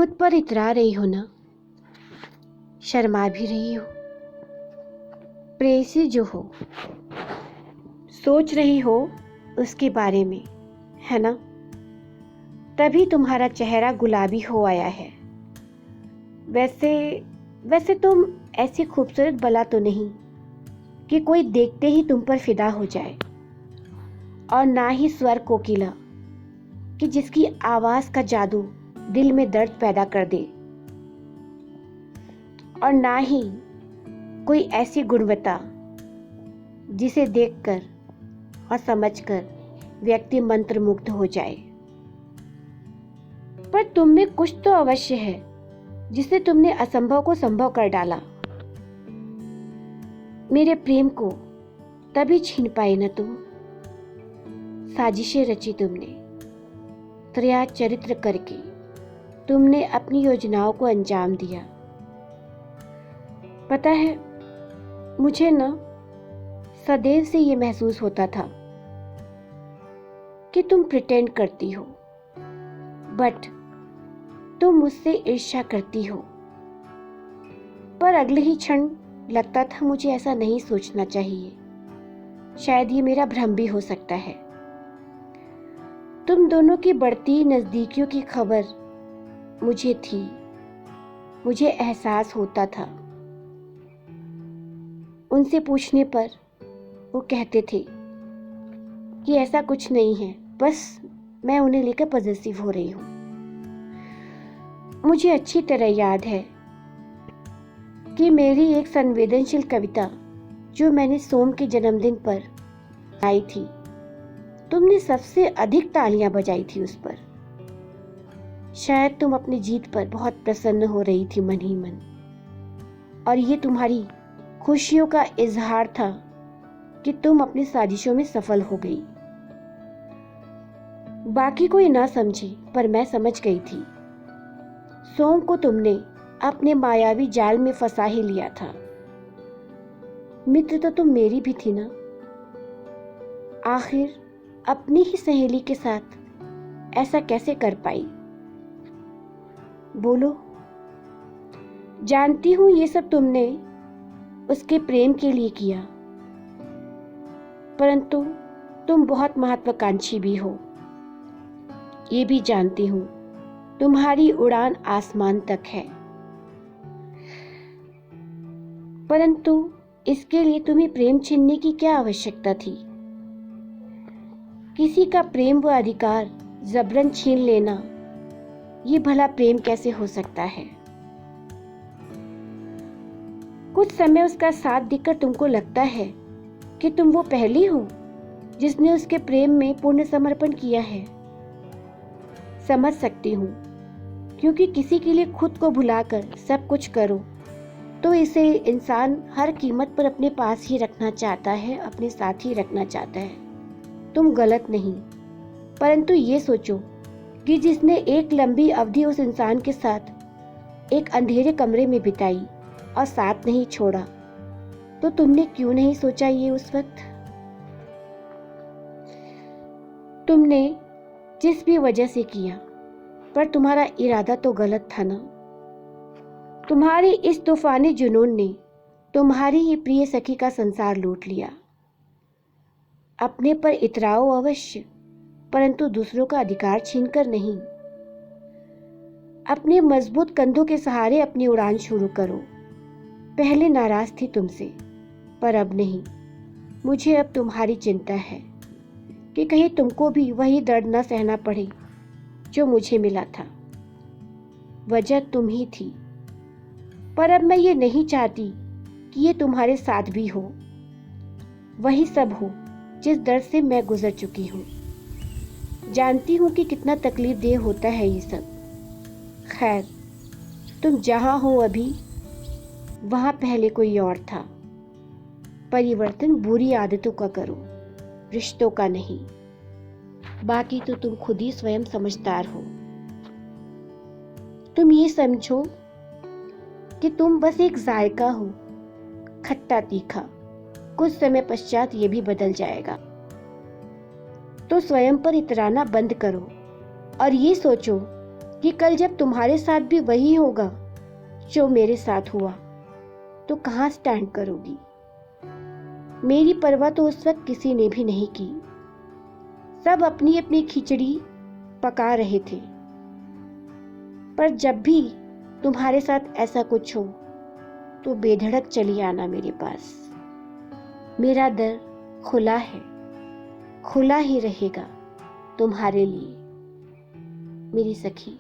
खुद पर इतरा रही हो ना, शर्मा भी रही हो, प्रेयसी जो हो, सोच रही हो उसके बारे में, है ना? तभी तुम्हारा चेहरा गुलाबी हो आया है। वैसे तुम ऐसी खूबसूरत बला तो नहीं कि कोई देखते ही तुम पर फिदा हो जाए, और ना ही स्वर कोकिला कि जिसकी आवाज का जादू दिल में दर्द पैदा कर दे, और ना ही कोई ऐसी गुणवत्ता जिसे देखकर और समझकर व्यक्ति मंत्रमुग्ध हो जाए। पर तुम में कुछ तो अवश्य है जिससे तुमने असंभव को संभव कर डाला। मेरे प्रेम को तभी छीन पाए न तुम। साजिशें रची तुमने, त्रया चरित्र करके तुमने अपनी योजनाओं को अंजाम दिया। पता है, मुझे न सदैव से ये महसूस होता था कि तुम प्रिटेंड करती हो, बट तुम मुझसे ईर्ष्या करती हो। पर अगले ही क्षण लगता था मुझे ऐसा नहीं सोचना चाहिए, शायद ये मेरा भ्रम भी हो सकता है। तुम दोनों की बढ़ती नजदीकियों की खबर मुझे थी, मुझे एहसास होता था। उनसे पूछने पर वो कहते थे कि ऐसा कुछ नहीं है, बस मैं उन्हें लेकर पॉजिटिव हो रही हूँ। मुझे अच्छी तरह याद है कि मेरी एक संवेदनशील कविता जो मैंने सोम के जन्मदिन पर आई थी, तुमने सबसे अधिक तालियां बजाई थी उस पर। शायद तुम अपनी जीत पर बहुत प्रसन्न हो रही थी मन ही मन, और ये तुम्हारी खुशियों का इजहार था कि तुम अपनी साजिशों में सफल हो गई। बाकी कोई ना समझे, पर मैं समझ गई थी। सोम को तुमने अपने मायावी जाल में फंसा ही लिया था। मित्र तो तुम मेरी भी थी ना। आखिर अपनी ही सहेली के साथ ऐसा कैसे कर पाई? बोलो। जानती हूं ये सब तुमने उसके प्रेम के लिए किया, परंतु तुम बहुत महत्वाकांक्षी भी हो। ये भी जानती हूं तुम्हारी उड़ान आसमान तक है, परंतु इसके लिए तुम्हें प्रेम छीनने की क्या आवश्यकता थी? किसी का प्रेम व अधिकार जबरन छीन लेना, ये भला प्रेम कैसे हो सकता है? कुछ समय उसका साथ देकर तुमको लगता है कि तुम वो पहली हो जिसने उसके प्रेम में पूर्ण समर्पण किया है। समझ सकती हूँ, क्योंकि किसी के लिए खुद को भुलाकर सब कुछ करो तो इसे इंसान हर कीमत पर अपने पास ही रखना चाहता है, अपने साथ ही रखना चाहता है। तुम गलत नहीं, परंतु ये सोचो कि जिसने एक लंबी अवधि उस इंसान के साथ एक अंधेरे कमरे में बिताई और साथ नहीं छोड़ा, तो तुमने क्यों नहीं सोचा ये उस वक्त? तुमने जिस भी वजह से किया, पर तुम्हारा इरादा तो गलत था ना। तुम्हारी इस तूफानी जुनून ने तुम्हारी ही प्रिय सखी का संसार लूट लिया। अपने पर इतराओ अवश्य, परंतु दूसरों का अधिकार छीनकर नहीं। अपने मजबूत कंधों के सहारे अपनी उड़ान शुरू करो। पहले नाराज थी तुमसे, पर अब नहीं। मुझे अब तुम्हारी चिंता है कि कहीं तुमको भी वही दर्द न सहना पड़े जो मुझे मिला था। वजह तुम ही थी, पर अब मैं ये नहीं चाहती कि ये तुम्हारे साथ भी हो, वही सब हो जिस दर्द से मैं गुजर चुकी हूँ। जानती हूँ कि कितना तकलीफ देह होता है ये सब। खैर, तुम जहाँ हो अभी, वहाँ पहले कोई और था। परिवर्तन बुरी आदतों का करो, रिश्तों का नहीं। बाकी तो तुम खुद ही स्वयं समझदार हो। तुम ये समझो कि तुम बस एक जायका हो, खट्टा तीखा। कुछ समय पश्चात ये भी बदल जाएगा। तो स्वयं पर इतराना बंद करो और ये सोचो कि कल जब तुम्हारे साथ भी वही होगा जो मेरे साथ हुआ तो कहाँ स्टैंड करोगी? मेरी परवाह तो उस वक्त किसी ने भी नहीं की। सब अपनी अपनी खिचड़ी पका रहे थे। पर जब भी तुम्हारे साथ ऐसा कुछ हो तो बेधड़क चली आना मेरे पास। मेरा दर खुला है, खुला ही रहेगा तुम्हारे लिए, मेरी सखी।